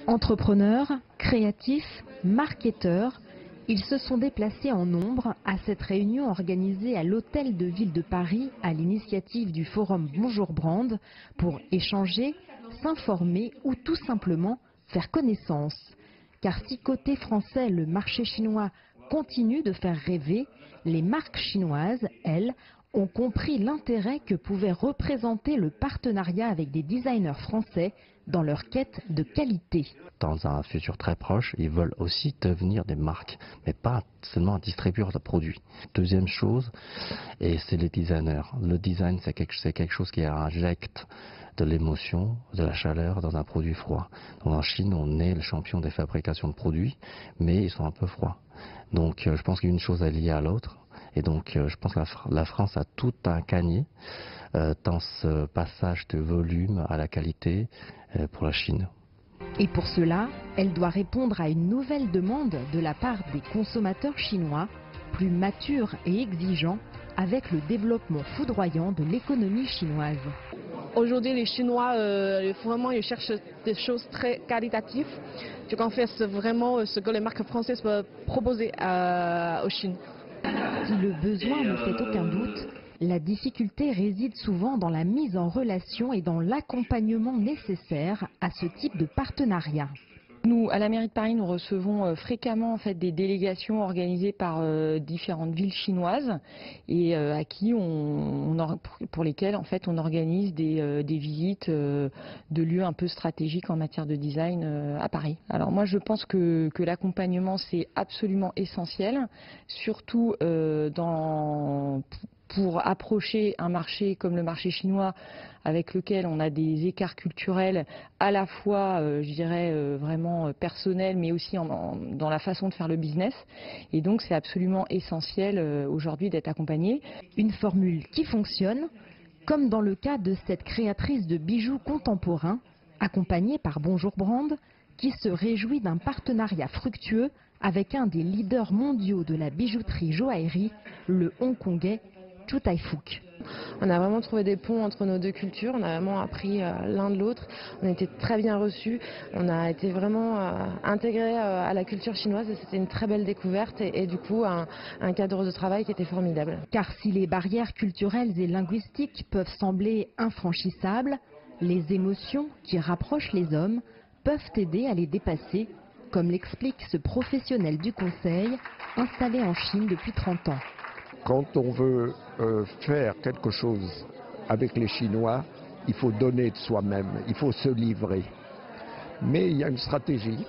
Entrepreneurs, créatifs, marketeurs, ils se sont déplacés en nombre à cette réunion organisée à l'Hôtel de Ville de Paris à l'initiative du forum Bonjour Brand pour échanger, s'informer ou tout simplement faire connaissance. Car si côté français le marché chinois continue de faire rêver, les marques chinoises, elles, ont compris l'intérêt que pouvait représenter le partenariat avec des designers français dans leur quête de qualité. Dans un futur très proche, ils veulent aussi devenir des marques, mais pas seulement un distributeur de produits. Deuxième chose, et c'est les designers. Le design, c'est quelque chose qui injecte de l'émotion, de la chaleur dans un produit froid. Donc en Chine, on est le champion des fabrications de produits, mais ils sont un peu froids. Donc je pense qu'une chose est liée à l'autre. Et donc je pense que la France a tout un gagné dans ce passage de volume à la qualité pour la Chine. Et pour cela, elle doit répondre à une nouvelle demande de la part des consommateurs chinois, plus matures et exigeants, avec le développement foudroyant de l'économie chinoise. Aujourd'hui, les Chinois, vraiment, ils cherchent des choses très qualitatives. Donc en fait, c'est vraiment ce que les marques françaises peuvent proposer aux Chines. Si le besoin ne fait aucun doute, la difficulté réside souvent dans la mise en relation et dans l'accompagnement nécessaire à ce type de partenariat. Nous, à la mairie de Paris, nous recevons fréquemment en fait, des délégations organisées par différentes villes chinoises et pour lesquelles en fait, on organise des visites de lieux un peu stratégiques en matière de design à Paris. Alors moi, je pense que l'accompagnement, c'est absolument essentiel, surtout pour approcher un marché comme le marché chinois avec lequel on a des écarts culturels à la fois, je dirais, vraiment personnels, mais aussi dans la façon de faire le business. Et donc, c'est absolument essentiel aujourd'hui d'être accompagné. Une formule qui fonctionne, comme dans le cas de cette créatrice de bijoux contemporains, accompagnée par Bonjour Brand, qui se réjouit d'un partenariat fructueux avec un des leaders mondiaux de la bijouterie joaillerie, le hongkongais Chow Tai Fook. On a vraiment trouvé des ponts entre nos deux cultures, on a vraiment appris l'un de l'autre, on a été très bien reçus, on a été vraiment intégrés à la culture chinoise et c'était une très belle découverte et du coup un cadre de travail qui était formidable. Car si les barrières culturelles et linguistiques peuvent sembler infranchissables, les émotions qui rapprochent les hommes peuvent aider à les dépasser, comme l'explique ce professionnel du conseil installé en Chine depuis 30 ans. Quand on veut faire quelque chose avec les Chinois, il faut donner de soi-même, il faut se livrer. Mais il y a une stratégie,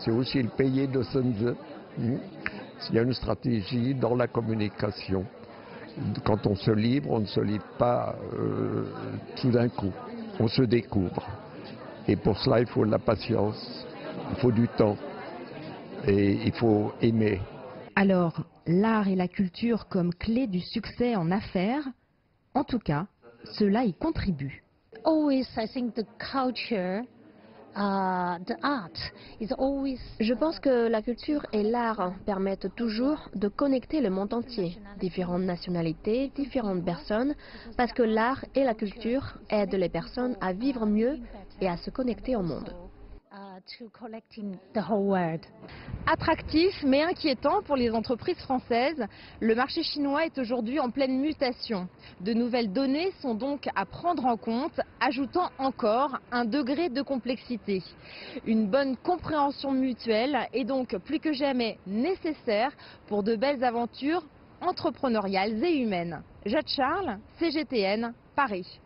c'est aussi le pays de Sun Tzu. Il y a une stratégie dans la communication. Quand on se livre, on ne se livre pas tout d'un coup, on se découvre. Et pour cela, il faut de la patience, il faut du temps et il faut aimer. Alors, l'art et la culture comme clé du succès en affaires, en tout cas, cela y contribue. Je pense que la culture et l'art permettent toujours de connecter le monde entier, différentes nationalités, différentes personnes, parce que l'art et la culture aident les personnes à vivre mieux et à se connecter au monde. Attractif mais inquiétant pour les entreprises françaises, le marché chinois est aujourd'hui en pleine mutation. De nouvelles données sont donc à prendre en compte, ajoutant encore un degré de complexité. Une bonne compréhension mutuelle est donc plus que jamais nécessaire pour de belles aventures entrepreneuriales et humaines. Jade Charles, CGTN, Paris.